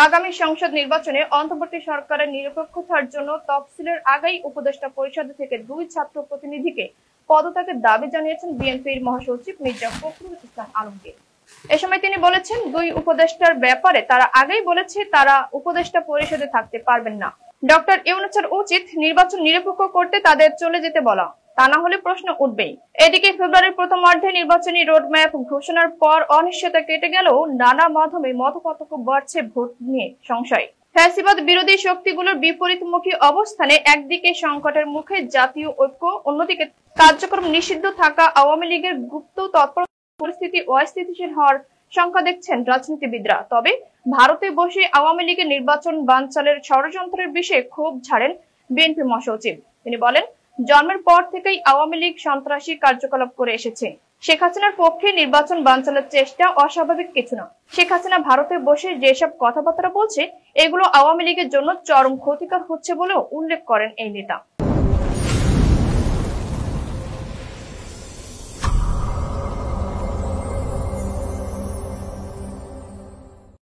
আগামী সংসদ নির্বাচনে অন্তর্বর্তী সরকারের নিরপেক্ষতার জন্য তফসিলের আগেই উপদেষ্টা পরিষদ থেকে 2 ছাত্র প্রতিনিধিকে পদত্যাগের দাবি জানিয়েছেন বিএনপির মহাসচিব মির্জা ফখরুল ইসলাম আলমগীর। এ সময় তিনি বলেছেন, 2 উপদেষ্টার ব্যাপারে তারা আগেই বলেছে তারা উপদেষ্টা পরিষদে থাকতে পারবেন না। ডক্টর ইউনূসের উচিত নির্বাচন নিরপেক্ষ করতে তাদের চলে যেতে বলা, তা না হলে প্রশ্ন উঠবেই। এদিকে ফেব্রুয়ারির প্রথমার্ধে নির্বাচনী রোডম্যাপ ঘোষণার পর অনিশ্চয়তা কেটে গেলেও নানা মাধ্যমে মতপার্থক্য বাড়ছে ভোট নিয়ে সংশয়। ফ্যাসিবাদ বিরোধী শক্তিগুলোর বিপরীতমুখী অবস্থানে একদিকে সংকটের মুখে জাতীয় ঐক্য, অন্যদিকে কার্যক্রম নিষিদ্ধ থাকা আওয়ামী লীগের গুপ্ত তৎপর পরিস্থিতি অস্থিতিশীল হওয়ার সংখ্যা দেখছেন রাজনীতিবিদরা। তবে ভারতে বসে আওয়ামী লীগের নির্বাচন বানচালের ষড়যন্ত্রের বিষয়ে ক্ষোভ ঝাড়েন বিএনপি মহাসচিব। তিনি বলেন, জন্মের পর থেকেই আওয়ামী লীগ সন্ত্রাসী কার্যকলাপ করে এসেছে। শেখ হাসিনার পক্ষে নির্বাচন বানচালের চেষ্টা অস্বাভাবিক কিছু না। শেখ হাসিনা ভারতে বসে যেসব কথাবার্তা বলছে, এগুলো আওয়ামী লীগের জন্য চরম ক্ষতিকর হচ্ছে বলেও উল্লেখ করেন এই নেতা।